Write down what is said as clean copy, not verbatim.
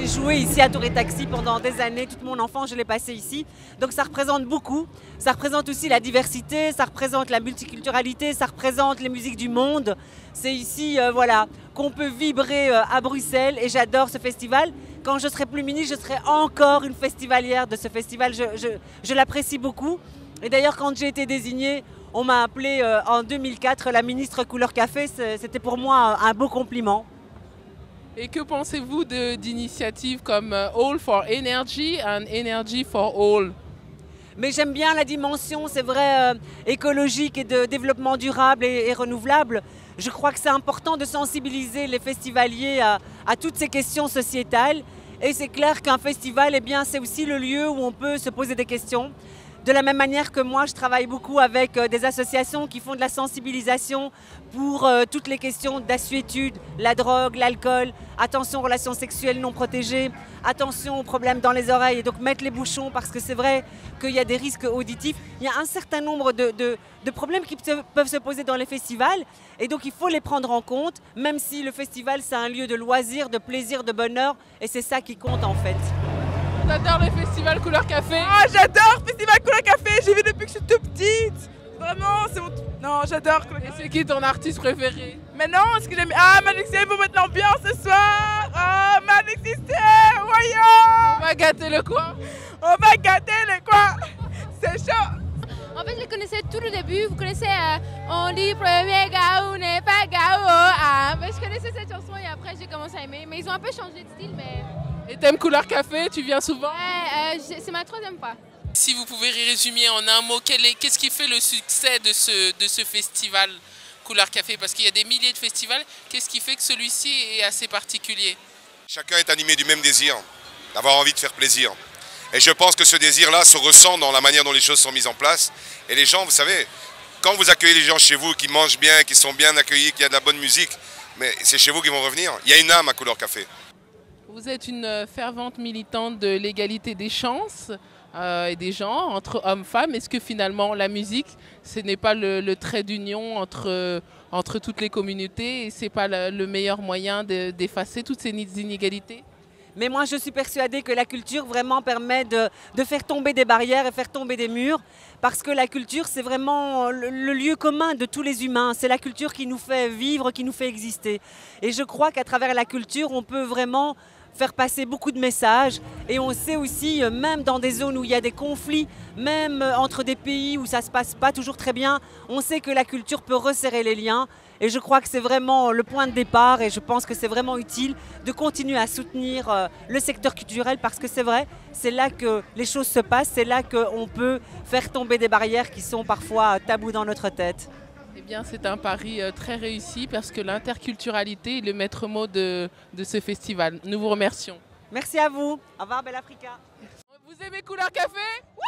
J'ai joué ici à Tour et Taxi pendant des années, toute mon enfance je l'ai passé ici. Donc ça représente beaucoup, ça représente aussi la diversité, ça représente la multiculturalité, ça représente les musiques du monde. C'est ici voilà, qu'on peut vibrer à Bruxelles et j'adore ce festival. Quand je serai plus ministre, je serai encore une festivalière de ce festival, je l'apprécie beaucoup. Et d'ailleurs quand j'ai été désignée, on m'a appelée en 2004 la ministre couleur café, c'était pour moi un beau compliment. Et que pensez-vous d'initiatives comme All for Energy and Energy for All? Mais j'aime bien la dimension, c'est vrai, écologique et de développement durable et renouvelable. Je crois que c'est important de sensibiliser les festivaliers à toutes ces questions sociétales. Et c'est clair qu'un festival, eh bien, c'est aussi le lieu où on peut se poser des questions. De la même manière que moi, je travaille beaucoup avec des associations qui font de la sensibilisation pour toutes les questions d'assuétude, la drogue, l'alcool, attention aux relations sexuelles non protégées, attention aux problèmes dans les oreilles et donc mettre les bouchons parce que c'est vrai qu'il y a des risques auditifs. Il y a un certain nombre de problèmes qui peuvent se poser dans les festivals et donc il faut les prendre en compte, même si le festival c'est un lieu de loisirs, de plaisir, de bonheur et c'est ça qui compte en fait. J'adore le festival Couleur Café. Ah, j'adore le festival Couleur Café, j'ai vu depuis que je suis toute petite. Vraiment, c'est mon... Non, j'adore Couleur Café. Et c'est qui ton artiste préféré? Mais non, ce que j'aime... Ah, Manixé, pour mettre l'ambiance ce soir. Ah, Manixé, voyons. On va gâter le coin. On va gâter le coin. C'est chaud. En fait, je les connaissais tout le début. Vous connaissez On dit premier Gaou n'est pas Gaou. Ah, mais je connaissais cette chanson et après j'ai commencé à aimer. Mais ils ont un peu changé de style, mais... Et t'aimes Couleur Café? Tu viens souvent? Ouais, c'est ma 3e fois. Si vous pouvez résumer en un mot, qu'est-ce qui fait le succès de ce festival Couleur Café? Parce qu'il y a des milliers de festivals, qu'est-ce qui fait que celui-ci est assez particulier? Chacun est animé du même désir, d'avoir envie de faire plaisir. Et je pense que ce désir-là se ressent dans la manière dont les choses sont mises en place. Et les gens, vous savez, quand vous accueillez les gens chez vous, qui mangent bien, qui sont bien accueillis, qu'il y a de la bonne musique, mais c'est chez vous qu'ils vont revenir. Il y a une âme à Couleur Café. Vous êtes une fervente militante de l'égalité des chances et des genres entre hommes-femmes. Est-ce que finalement la musique, ce n'est pas le trait d'union entre toutes les communautés et ce n'est pas le meilleur moyen d'effacer toutes ces inégalités? Mais moi, je suis persuadée que la culture vraiment permet de faire tomber des barrières et faire tomber des murs. Parce que la culture, c'est vraiment le lieu commun de tous les humains. C'est la culture qui nous fait vivre, qui nous fait exister. Et je crois qu'à travers la culture, on peut vraiment faire passer beaucoup de messages. Et on sait aussi, même dans des zones où il y a des conflits, même entre des pays où ça ne se passe pas toujours très bien, on sait que la culture peut resserrer les liens. Et je crois que c'est vraiment le point de départ et je pense que c'est vraiment utile de continuer à soutenir le secteur culturel parce que c'est vrai, c'est là que les choses se passent, c'est là qu'on peut faire tomber des barrières qui sont parfois tabous dans notre tête. Eh bien, c'est un pari très réussi parce que l'interculturalité est le maître mot de ce festival. Nous vous remercions. Merci à vous. Au revoir, Belle Africa. Vous aimez Couleur Café? Oui.